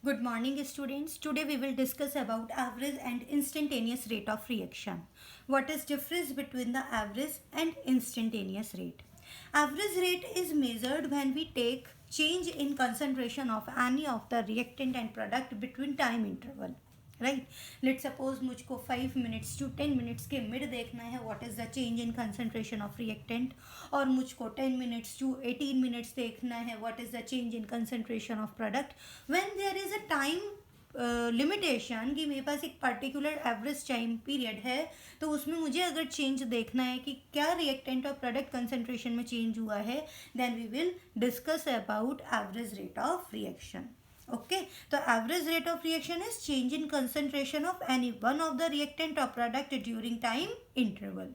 Good morning, students. Today we will discuss about average and instantaneous rate of reaction. What is difference between the average and instantaneous rate? Average rate is measured when we take change in concentration of any of the reactant and product between time interval. Right let suppose मुझको 5 minutes to 10 minutes के mid देखना है what is the change in concentration of reactant, और मुझको 10 minutes to 18 minutes देखना है what is the change in concentration of product. When there is a time limitation कि मेरे पास एक पर्टिकुलर एवरेज टाइम पीरियड है, तो उसमें मुझे अगर चेंज देखना है कि क्या रिएक्टेंट और प्रोडक्ट कंसंट्रेशन में चेंज हुआ है, then we will discuss about average rate of reaction. Okay, so average rate of reaction is change in concentration of any one of the reactant or product during time interval.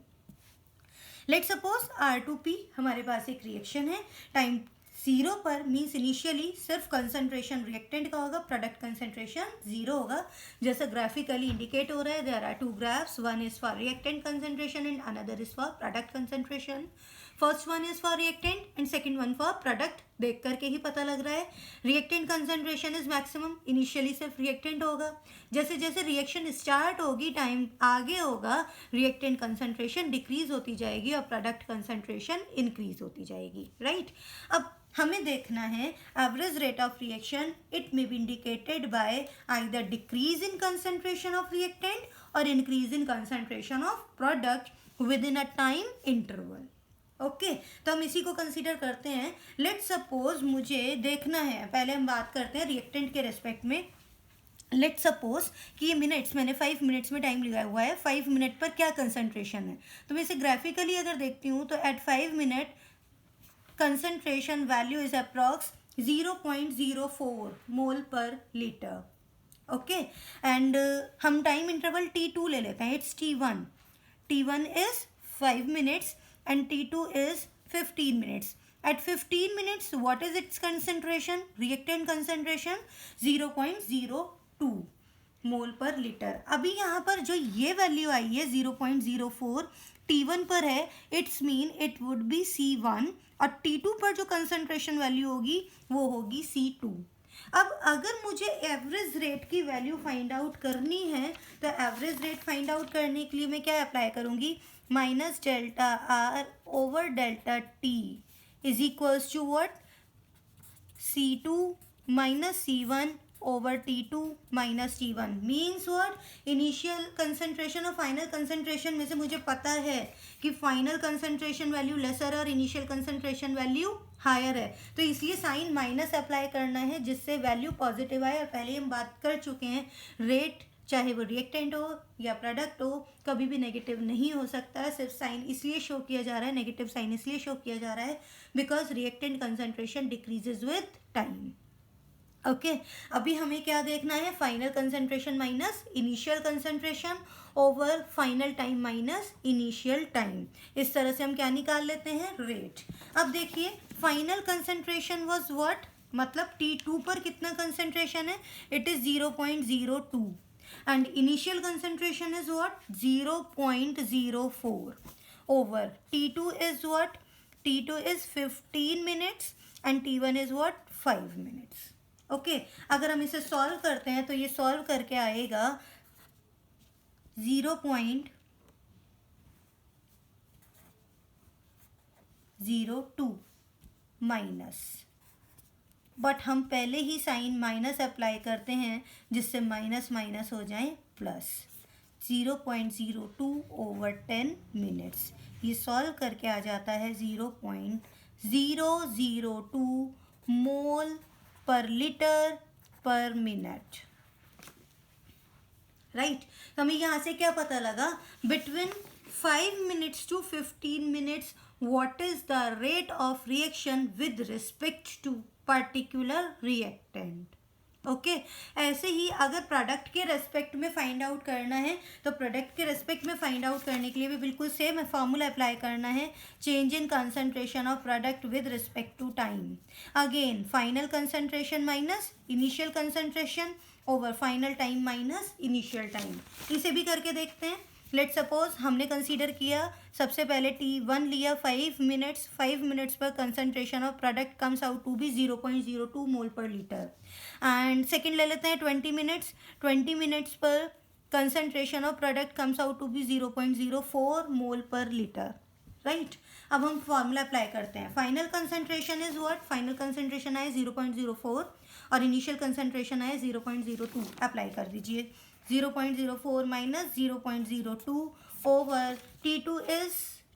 Let's suppose R2P हमारे पास एक reaction है, time 0 पर means initially सिर्फ concentration reactant का होगा, product concentration 0 होगा. जैसा graphically indicate हो रहा है, there are two graphs, one is for reactant concentration and another is for product concentration. First one is for reactant and second one for product. देख करके ही पता लग रहा है reactant concentration is maximum, initially सिर्फ रिएक्टेंट होगा. जैसे जैसे रिएक्शन स्टार्ट होगी, टाइम आगे होगा, रिएक्टेंट कंसंट्रेशन डिक्रीज होती जाएगी और प्रोडक्ट कंसंट्रेशन इंक्रीज होती जाएगी. राइट, अब हमें देखना है average rate of reaction. It may be indicated by either decrease in concentration of reactant और increase in concentration of product within a time interval. Okay, तो हम इसी को कंसीडर करते हैं. लेट सपोज मुझे देखना है, पहले हम बात करते हैं रिएक्टेंट के रेस्पेक्ट में. लेट सपोज कि ये मिनट्स, मैंने 5 मिनट्स में टाइम लिया हुआ है, 5 मिनट पर क्या कंसंट्रेशन है. तो मैं इसे ग्राफिकली अगर देखती हूँ तो at 5 minute concentration value is approx 0.04 mole per litre. Okay, and हम टाइम इंटरवल T2 ले लेते हैं. It's T1. T1 is 5 minutes and T2 is 15 minutes. At 15 minutes, what is its concentration? Reactant concentration 0.02 mole per litre. अभी यहाँ पर जो ये value आई है 0.04 T1 पर है, it's mean it would B C1, और T2 पर जो कंसंट्रेशन वैल्यू होगी वो होगी C2. अब अगर मुझे एवरेज रेट की वैल्यू फाइंड आउट करनी है, तो एवरेज रेट फाइंड आउट करने के लिए मैं क्या अप्लाई करूँगी, minus delta R over delta T is equals to what, C2 minus C1 over T2 minus T1. Means what, initial concentration और फाइनल कंसंट्रेशन में से मुझे पता है कि फाइनल कंसंट्रेशन वैल्यू लेसर और इनिशियल कंसंट्रेशन वैल्यू हायर है, तो इसलिए साइन माइनस अप्लाई करना है जिससे वैल्यू पॉजिटिव आए. और पहले हम बात कर चुके हैं, रेट चाहे वो रिएक्टेंट हो या प्रोडक्ट हो, कभी भी नेगेटिव नहीं हो सकता है. सिर्फ साइन इसलिए शो किया जा रहा है, नेगेटिव साइन इसलिए शो किया जा रहा है because reactant concentration decreases with time. Okay, अभी हमें क्या देखना है, final concentration minus initial concentration over final time minus initial time. इस तरह से हम क्या निकाल लेते हैं, रेट. अब देखिए फाइनल कंसंट्रेशन वाज व्हाट, मतलब T2 पर कितना कंसंट्रेशन है, it is 0.02 and initial concentration is what, 0.04 over T2 is what, T2 is 15 minutes and T1 is what, 5 minutes. Okay, अगर हम इसे सॉल्व करते हैं तो ये सॉल्व करके आएगा 0.02 माइनस, बट हम पहले ही साइन माइनस अप्लाई करते हैं जिससे माइनस माइनस हो जाए प्लस. 0.02 ओवर 10 मिनट्स, ये सॉल्व करके आ जाता है 0.002 मोल पर लीटर पर मिनट. राइट, तो हमें यहाँ से क्या पता लगा, between 5 minutes to 15 minutes what is the rate of reaction with respect to particular reactant. Okay, ऐसे ही अगर प्रोडक्ट के रेस्पेक्ट में फाइंड आउट करना है तो प्रोडक्ट के रेस्पेक्ट में फाइंड आउट करने के लिए भी बिल्कुल सेम फार्मूला अप्लाई करना है, change in concentration of product with respect to time. Again final concentration minus initial concentration over final time minus initial time. इसे भी करके देखते हैं. लेट सपोज हमने कंसीडर किया सबसे पहले T1 लिया 5 मिनट्स, 5 मिनट्स पर concentration of product comes out to be 0.02 mole per litre. And second ले लेते हैं 20 मिनट्स, 20 मिनट्स पर concentration of product comes out to be 0.04 mole per litre, right. अब हम फॉर्मूला अप्लाई करते हैं। Final concentration is what, final concentration आए 0.04 और इनिशियल कंसनट्रेशन आए 0.02। अप्लाई कर दीजिए, 0.04 minus 0.02 over T2 is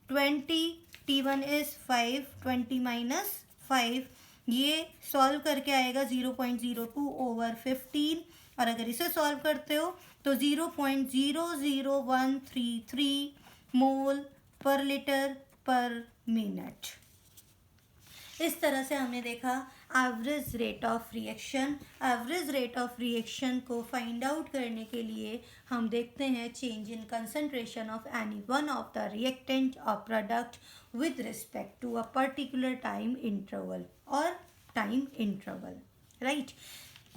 20, T1 is 5, 20 minus 5, ये सॉल्व करके आएगा 0.02 ओवर 15, और अगर इसे सॉल्व करते हो तो 0.00133 मोल पर लीटर पर मिनट। इस तरह से हमने देखा average rate of reaction. Average rate of reaction को फाइंड आउट करने के लिए हम देखते हैं change in concentration of any one of the reactant और product with respect to a particular time interval और टाइम इंटरवल, राइट।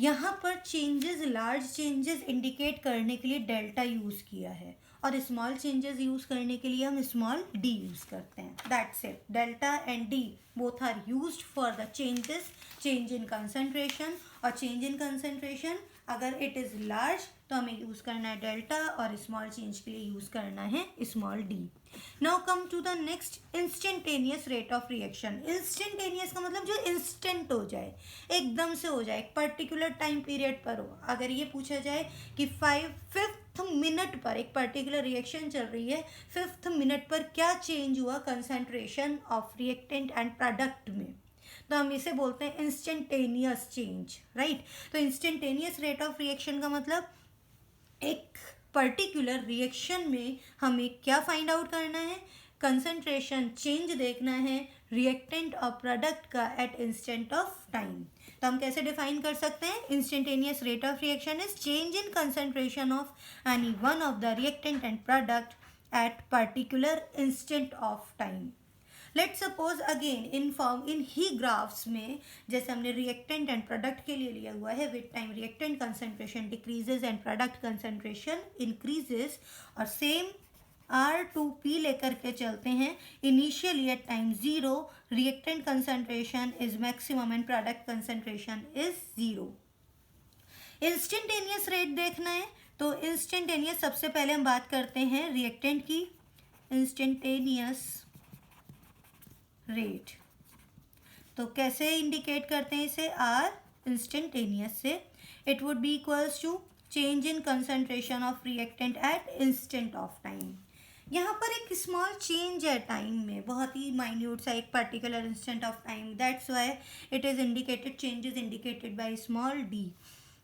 यहाँ पर चेंजेस, लार्ज चेंजेस इंडिकेट करने के लिए डेल्टा यूज़ किया है और स्मॉल चेंजेस यूज़ करने के लिए हम स्मॉल डी यूज़ करते हैं। That's it. Delta and D both are used for the changes, change in concentration, और चेंज इन कंसंट्रेशन अगर इट इज़ लार्ज तो हमें यूज़ करना है डेल्टा और स्मॉल चेंज के लिए यूज़ करना है small D. Now come to the next, instantaneous rate of reaction. Instantaneous का मतलब जो इंस्टेंट हो जाए, एकदम से हो जाए, एक पर्टिकुलर टाइम पीरियड पर हो। अगर ये पूछा जाए कि 5th मिनट पर एक पर्टिकुलर रिएक्शन चल रही है, 5th मिनट पर क्या चेंज हुआ concentration of reactant and product में, तो हम इसे बोलते हैं इंस्टेंटेनियस चेंज, राइट। तो इंस्टेंटेनियस रेट ऑफ रिएक्शन का मतलब एक पर्टिकुलर रिएक्शन में हमें क्या फाइंड आउट करना है, कंसंट्रेशन चेंज देखना है रिएक्टेंट और प्रोडक्ट का एट इंस्टेंट ऑफ टाइम। तो हम कैसे डिफाइन कर सकते हैं, instantaneous rate of reaction is change in concentration of any one of the reactant and product at particular instant of time. Let suppose again in he graphs में जैसे हमने reactant and product के लिए लिया हुआ है, with time reactant concentration decreases and product concentration increases, और same R2P लेकर के चलते हैं। Initially at time 0 reactant concentration is maximum and product concentration is 0। Instantaneous rate देखना है तो इंस्टेंटेनियस सबसे पहले हम बात करते हैं रिएक्टेंट की। इंस्टेंटेनियस रेट तो कैसे इंडिकेट करते हैं इसे, आर इंस्टेंटेनियस से। It would be equals to change in concentration of reactant at instant of time. यहाँ पर एक स्मॉल चेंज है टाइम में, बहुत ही माइन्यूट सा, एक particular instant of time, that's why it is indicated, change is indicated by small d.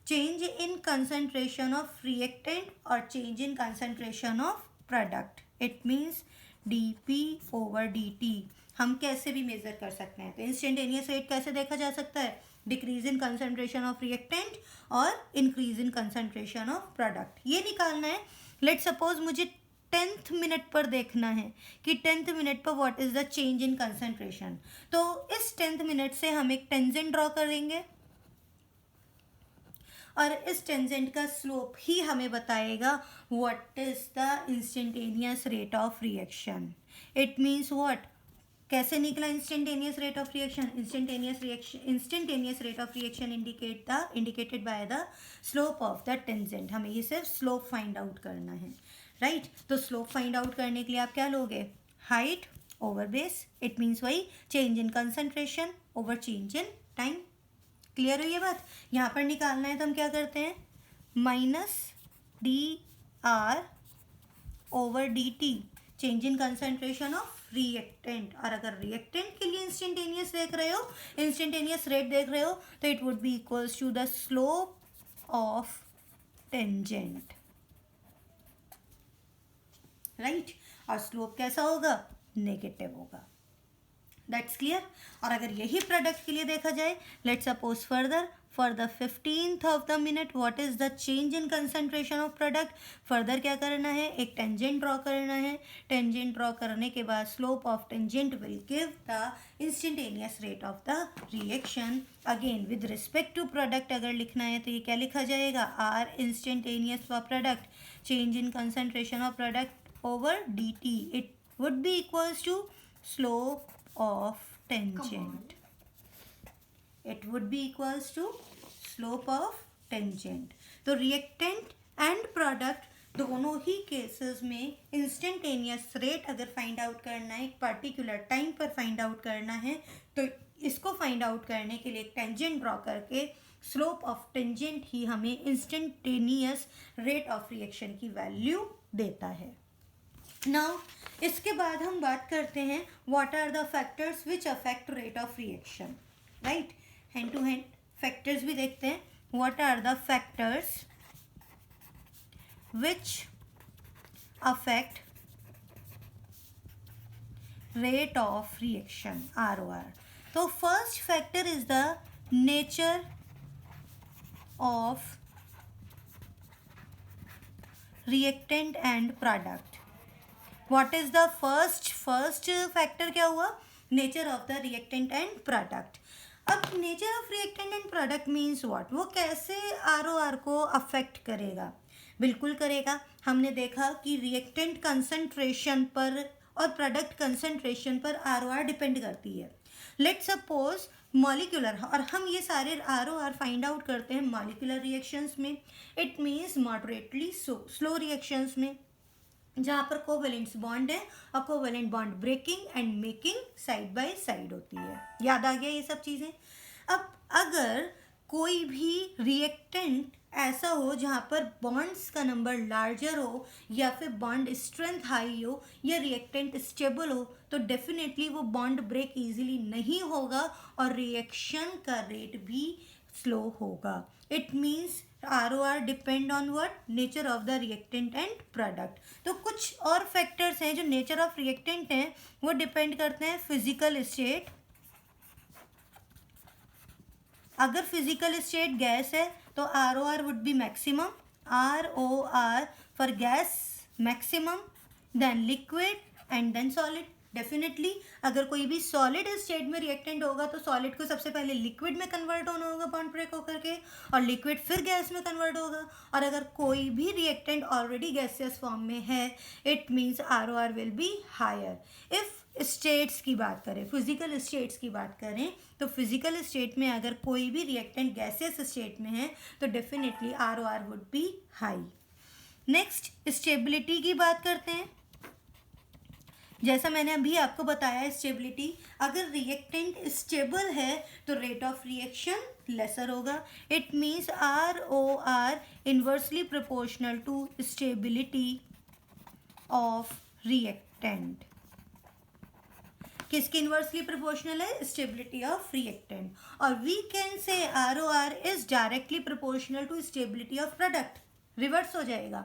Change in concentration of reactant और change in concentration of product, it means dP/dt। हम कैसे भी major कर सकते हैं। तो इंस्टेंटेनियस रेट कैसे देखा जा सकता है, decrease in concentration of reactant और increase in concentration of product, ये निकालना है। लेट सपोज मुझे 10th मिनट पर देखना है कि 10th मिनट पर what is the change in concentration. तो इस 10th मिनट से हम एक टेंजेंट ड्रॉ करेंगे और इस टेंजेंट का स्लोप ही हमें बताएगा what is the instantaneous rate of reaction. It means what, कैसे निकला instantaneous rate of reaction, instantaneous rate of reaction indicated by the slope of the tangent. हमें ये सिर्फ स्लोप फाइंड आउट करना है, राइट। तो स्लोप फाइंड आउट करने के लिए आप क्या लोगे, height over base, it means वही change in concentration over change in time. Clear हुई ये बात। यहाँ पर निकालना है तो हम क्या करते हैं, minus dr over dt, change in concentration of reactant. और अगर रिएक्टेंट के लिए इंस्टेंटेनियस देख रहे हो, इंस्टेंटेनियस रेट देख रहे हो, तो it would be equals to the slope of tangent, right. और स्लोप कैसा होगा, नेगेटिव होगा, दैट्स क्लियर। और अगर यही प्रोडक्ट के लिए देखा जाए, let suppose further for the 15th of the minute what is the change in concentration of product. further क्या करना है, एक टेंजेंट ड्रॉ करना है. टेंजेंट ड्रॉ करने के बाद slope of tangent will give the instantaneous rate of the reaction. Again with respect to product अगर लिखना है तो ये क्या लिखा जाएगा, R instantaneous for product, change in concentration of product over D T. It would be equals to slope of tangent. It would be equals to slope of tangent. तो reactant and product दोनों ही cases में instantaneous rate अगर find out करना है, एक particular time पर find out करना है, तो इसको फाइंड आउट करने के लिए टेंजेंट ड्रॉ करके स्लोप ऑफ टेंजेंट ही हमें इंस्टेंटेनियस रेट ऑफ रिएक्शन की वैल्यू देता है. नाउ इसके बाद हम बात करते हैं what are the factors which affect rate of reaction. Right, hand to hand factors भी देखते हैं. What are the factors which affect rate of reaction, ROR. तो first factor is the nature of reactant and product. What is the first factor क्या हुआ, nature of the reactant and product. अब nature of reactant and product means what, वो कैसे ROR को affect करेगा. बिल्कुल करेगा. हमने देखा कि रिएक्टेंट कंसंट्रेशन पर और प्रोडक्ट कंसंट्रेशन पर ROR डिपेंड करती है. लेट सपोज मॉलिक्यूलर, और हम ये सारे ROR फाइंड आउट करते हैं मॉलिक्यूलर रिएक्शंस में. It means moderately slow reactions में, जहाँ पर कोवेलेंट बॉन्ड है और covalent bond breaking and making side by side होती है. याद आ गया ये सब चीज़ें. अब अगर कोई भी रिएक्टेंट ऐसा हो जहाँ पर बॉन्ड्स का नंबर लार्जर हो या फिर बॉन्ड स्ट्रेंथ हाई हो या रिएक्टेंट स्टेबल हो, तो डेफिनेटली वो बॉन्ड ब्रेक इजीली नहीं होगा और रिएक्शन का रेट भी स्लो होगा. It means ROR depend on what, nature of the reactant and product. तो कुछ और फैक्टर्स हैं जो नेचर ऑफ रिएक्टेंट हैं, वो डिपेंड करते हैं फिजिकल स्टेट. अगर फिजिकल स्टेट गैस है तो ROR would be maximum, ROR for gas maximum, then liquid and then solid. Definitely अगर कोई भी सॉलिड स्टेट में रिएक्टेंट होगा तो सॉलिड को सबसे पहले लिक्विड में कन्वर्ट होना होगा बॉन्ड ब्रेक होकर के, और लिक्विड फिर गैस में कन्वर्ट होगा. और अगर कोई भी रिएक्टेंट ऑलरेडी गैसियस फॉर्म में है, it means ROR will be higher. If states की बात करें, फिजिकल स्टेट्स की बात करें, तो फिजिकल स्टेट में अगर कोई भी रिएक्टेंट गैसियस स्टेट में है तो definitely ROR would B high. Next stability की बात करते हैं. जैसा मैंने अभी आपको बताया स्टेबिलिटी, अगर रिएक्टेंट स्टेबल है तो रेट ऑफ रिएक्शन लेसर होगा. It means ROR inversely proportional to stability of reactant. किसकी इन्वर्सली प्रोपोर्शनल है, स्टेबिलिटी ऑफ रिएक्टेंट. और we can say ROR is directly proportional to stability of product. Reverse हो जाएगा.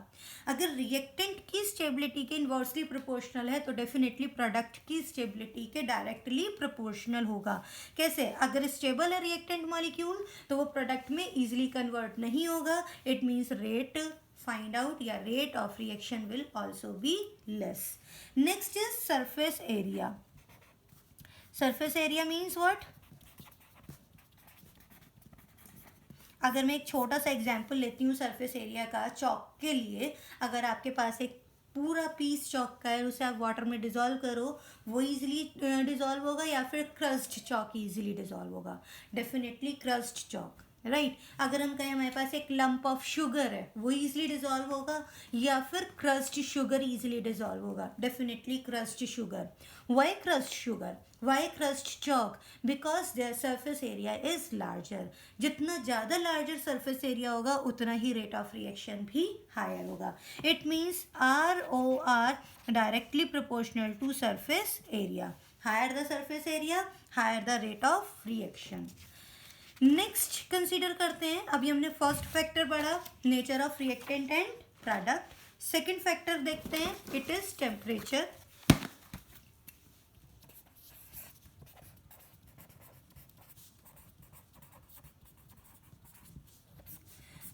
अगर reactant की stability के inversely proportional है तो डेफिनेटली प्रोडक्ट की स्टेबिलिटी के डायरेक्टली प्रोपोर्शनल होगा. कैसे, अगर स्टेबल है रिएक्टेंट मॉलिक्यूल तो वो प्रोडक्ट में इजीली कन्वर्ट नहीं होगा. It means rate find out या rate of reaction will also be less. Next is surface area. Surface area means what, अगर मैं एक छोटा सा एग्जांपल लेती हूँ सरफेस एरिया का चॉक के लिए. अगर आपके पास एक पूरा पीस चॉक का है, उसे आप वाटर में डिज़ोल्व करो, वो इजीली डिज़ोल्व होगा या फिर क्रस्ट चॉक इजीली डिज़ोल्व होगा. Definitely crust chalk. राइट, अगर हम कहें हमारे पास एक लंप ऑफ शुगर है, वो इजीली डिज़ोल्व होगा या फिर क्रस्ट शुगर इजीली डिज़ोल्व होगा. Definitely crushed sugar. Why crushed sugar, why crushed chalk, because their surface area is larger. जितना ज़्यादा लार्जर सरफेस एरिया होगा उतना ही रेट ऑफ रिएक्शन भी हायर होगा. It means ROR directly proportional to surface area. Higher the surface area, higher the rate of reaction. Next consider करते हैं, अभी हमने फर्स्ट फैक्टर पढ़ा nature of reactant and product. Second factor देखते हैं, it is temperature.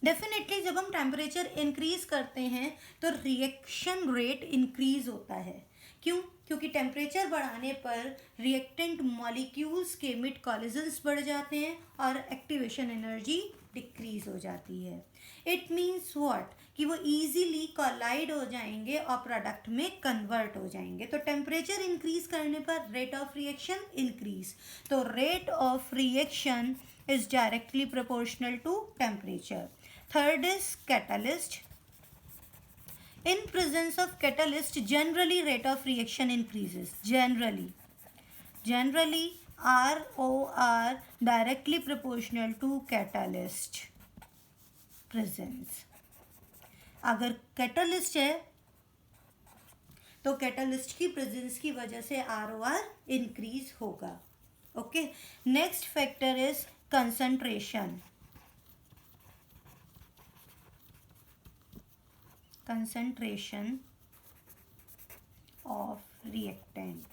Definitely जब हम temperature increase करते हैं तो रिएक्शन रेट इंक्रीज होता है। क्यों? क्योंकि टेम्परेचर बढ़ाने पर रिएक्टेंट मॉलिक्यूल्स के मिड कॉलिजन्स बढ़ जाते हैं और एक्टिवेशन एनर्जी डिक्रीज हो जाती है। इट मीन्स व्हाट कि वो इजीली कोलाइड हो जाएंगे और प्रोडक्ट में कन्वर्ट हो जाएंगे। तो टेम्परेचर इंक्रीज करने पर रेट ऑफ रिएक्शन इंक्रीज। तो rate of reaction is directly proportional to temperature. Third is catalyst. In presence of catalyst, generally rate of reaction increases. Generally ROR directly proportional to catalyst presence. अगर catalyst है तो catalyst की presence की वजह से ROR increase होगा। Okay, next factor is concentration of reactant।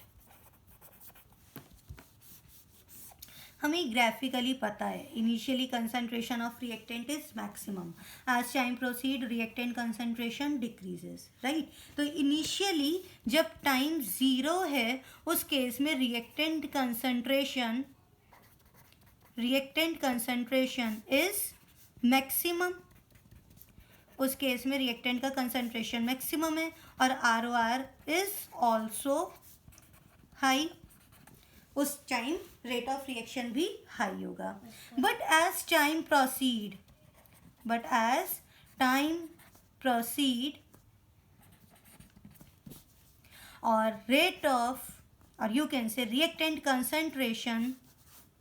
हमें graphically पता है initially concentration of reactant is maximum, as time proceed reactant concentration decreases, right. तो इनिशियली जब टाइम ज़ीरो है उस केस में रिएक्टेंट कंसंट्रेशन इज मैक्सिमम, उस केस में रिएक्टेंट का कंसंट्रेशन मैक्सिमम है और ROR इज ऑल्सो हाई, उस टाइम रेट ऑफ रिएक्शन भी हाई होगा। बट एज टाइम प्रोसीड और रेट ऑफ और you can say reactant concentration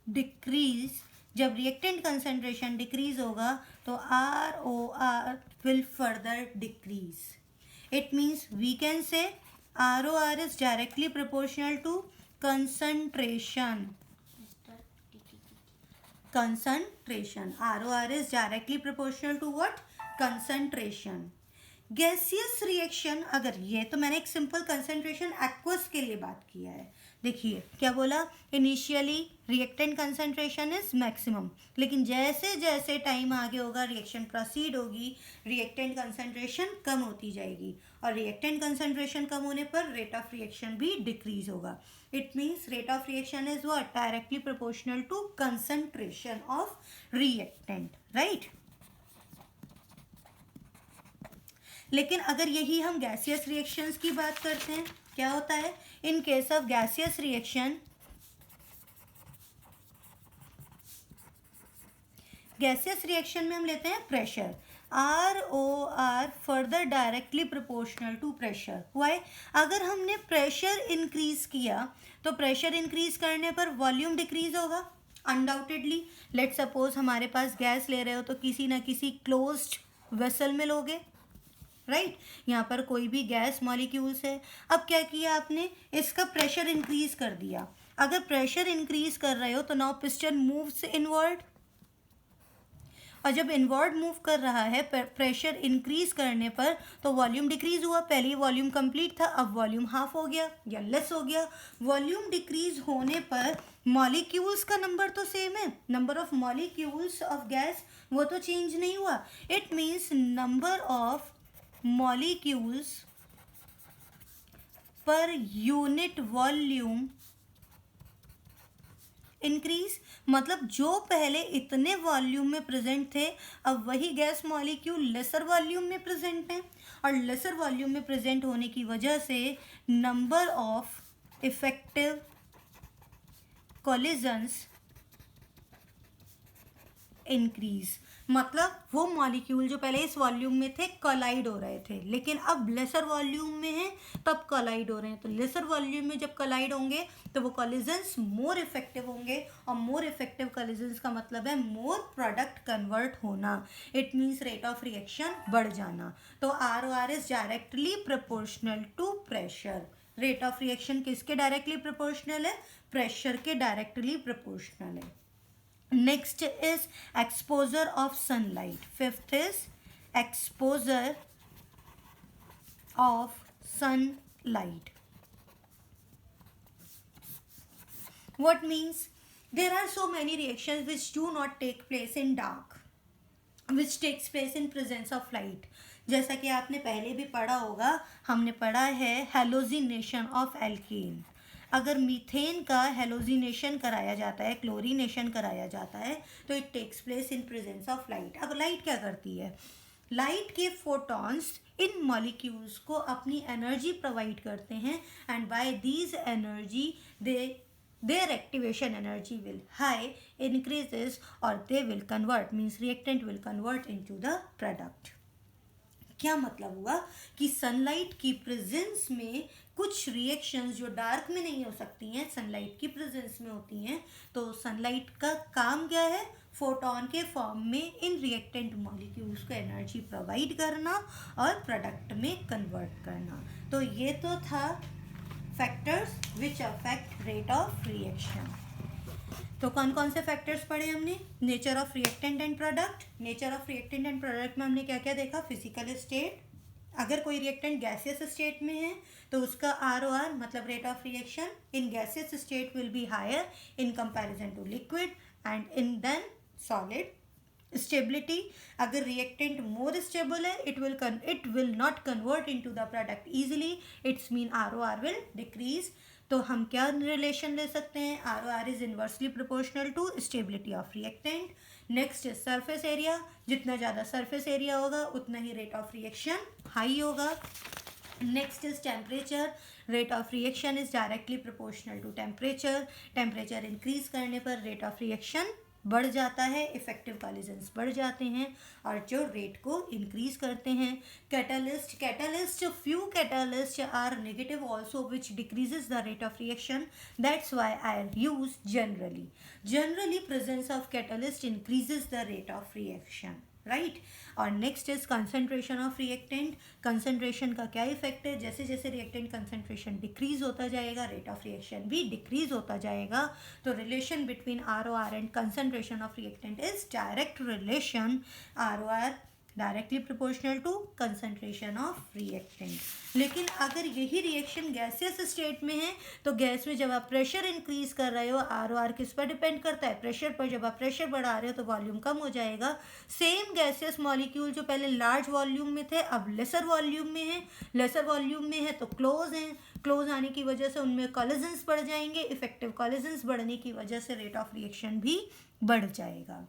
decrease, जब रिएक्टेंट कंसंट्रेशन डिक्रीज होगा तो ROR will further decrease. It means we can say ROR is directly proportional to concentration. ROR is directly proportional to what? Concentration. Gaseous reaction, अगर ये तो मैंने एक simple concentration aqueous के लिए बात किया है। देखिए क्या बोला, initially reactant concentration is maximum, लेकिन जैसे जैसे टाइम आगे होगा रिएक्शन प्रोसीड होगी, रिएक्टेंट कंसंट्रेशन कम होती जाएगी और रिएक्टेंट कंसंट्रेशन कम होने पर रेट ऑफ रिएक्शन भी डिक्रीज होगा। It means rate of reaction is what? Directly proportional to concentration of reactant, right. लेकिन अगर यही हम गैसियस रिएक्शंस की बात करते हैं, क्या होता है in case of gaseous reaction? Gaseous reaction में हम लेते हैं pressure, ROR further directly proportional to pressure. Why? अगर हमने प्रेशर इंक्रीज किया तो प्रेशर इंक्रीज करने पर वॉल्यूम डिक्रीज होगा अनडाउटेडली। लेट सपोज हमारे पास गैस ले रहे हो तो किसी ना किसी क्लोज्ड वेसल में लोगे, राइट। यहाँ पर कोई भी गैस मॉलिक्यूल्स है। अब क्या किया आपने? इसका प्रेशर इंक्रीज कर दिया। अगर प्रेशर इंक्रीज कर रहे हो तो नाउ पिस्टन मूव्स इनवर्ड, और जब इनवर्ड मूव कर रहा है प्रेशर इंक्रीज करने पर तो वॉल्यूम डिक्रीज हुआ। पहले वॉल्यूम कंप्लीट था, अब वॉल्यूम हाफ हो गया या लेस हो गया। वॉल्यूम डिक्रीज होने पर मॉलिक्यूल्स का नंबर तो सेम है, number of molecules of gas वो तो चेंज नहीं हुआ। It means number of molecules per unit volume increase, मतलब जो पहले इतने वॉल्यूम में प्रेजेंट थे अब वही गैस मॉलिक्यूल लेसर वॉल्यूम में प्रेजेंट हैं, और लेसर वॉल्यूम में प्रेजेंट होने की वजह से number of effective collisions increase. मतलब वो मॉलिक्यूल जो पहले इस वॉल्यूम में थे कोलाइड हो रहे थे, लेकिन अब लेसर वॉल्यूम में है तब कोलाइड हो रहे हैं। तो लेसर वॉल्यूम में जब कोलाइड होंगे तो वो कोलिजन्स मोर इफेक्टिव होंगे, और मोर इफेक्टिव कोलिजन्स का मतलब है मोर प्रोडक्ट कन्वर्ट होना। It means rate of reaction बढ़ जाना। तो ROR is directly proportional to pressure. Rate of reaction किसके डायरेक्टली प्रोपोर्शनल है? प्रेशर के डायरेक्टली प्रोपोर्शनल है। Next is exposure of sunlight. Fifth is exposure of sunlight. What means? There are so many reactions which do not take place in dark. Which takes place in presence of light. जैसा कि आपने पहले भी पढ़ा होगा, हमने पढ़ा है हेलोजिनेशन ऑफ एल्केन। अगर मीथेन का हेलोजिनेशन कराया जाता है, क्लोरीनेशन कराया जाता है, तो it takes place in presence of light. अब लाइट क्या करती है? लाइट के फोटॉन्स इन मॉलिक्यूल्स को अपनी एनर्जी प्रोवाइड करते हैं, and by these energy their activation energy will high increases, or they will convert, means reactant will convert into the product। क्या मतलब हुआ कि सनलाइट की प्रेजेंस में कुछ रिएक्शंस जो डार्क में नहीं हो सकती हैं, सनलाइट की प्रेजेंस में होती हैं। तो सनलाइट का काम क्या है? फोटोन के फॉर्म में इन रिएक्टेंट मॉलिक्यूल्स को एनर्जी प्रोवाइड करना और प्रोडक्ट में कन्वर्ट करना। तो ये तो था factors which affect rate of reaction. तो कौन कौन से फैक्टर्स पढ़े हमने? Nature of reactant and product. Nature of reactant and product में हमने क्या क्या देखा? फिजिकल स्टेट, अगर कोई रिएक्टेंट गैसियस स्टेट में है तो उसका ROR मतलब rate of reaction in gaseous state will be higher in comparison to liquid and in then solid. Stability, अगर रिएक्टेंट मोर स्टेबल है it will not convert into the product easily, it's mean ROR will decrease. तो हम क्या relation ले सकते हैं? ROR is inversely proportional to stability of reactant. Next is surface area, जितना ज़्यादा सरफेस एरिया होगा उतना ही रेट ऑफ रिएक्शन हाई होगा। Next is temperature, rate of reaction is directly proportional to temperature. Temperature increase करने पर rate of reaction बढ़ जाता है, इफेक्टिव कॉलिजन्स बढ़ जाते हैं और जो रेट को इंक्रीज करते हैं। Catalyst few catalyst are negative also which decreases the rate of reaction, that's why I use generally presence of catalyst increases the rate of reaction, right. और next is concentration of reactant. Concentration का क्या effect है? जैसे जैसे reactant concentration decrease होता जाएगा rate of reaction भी decrease होता जाएगा। तो relation between ROR and concentration of reactant is direct relation, ROR directly proportional to concentration of reactant. लेकिन अगर यही रिएक्शन गैसियस स्टेट में है तो गैस में जब आप प्रेशर इंक्रीज कर रहे हो, ROR किस पर डिपेंड करता है? प्रेशर पर। जब आप प्रेशर बढ़ा रहे हो तो वॉल्यूम कम हो जाएगा। सेम गैसियस मॉलिक्यूल जो पहले लार्ज वॉल्यूम में थे अब लेसर वॉल्यूम में है। लेसर वॉल्यूम में है तो क्लोज हैं, क्लोज आने की वजह से उनमें कॉलिजन्स बढ़ जाएंगे। इफेक्टिव कॉलिजन्स बढ़ने की वजह से रेट ऑफ रिएक्शन भी बढ़ जाएगा।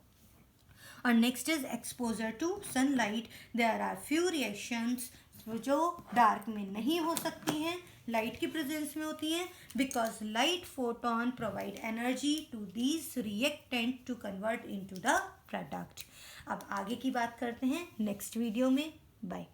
और next is exposure to sunlight. There are few reactions जो डार्क में नहीं हो सकती हैं, लाइट की प्रेजेंस में होती हैं, because light photon provide energy to these reactant to convert into the product. अब आगे की बात करते हैं नेक्स्ट वीडियो में। बाय।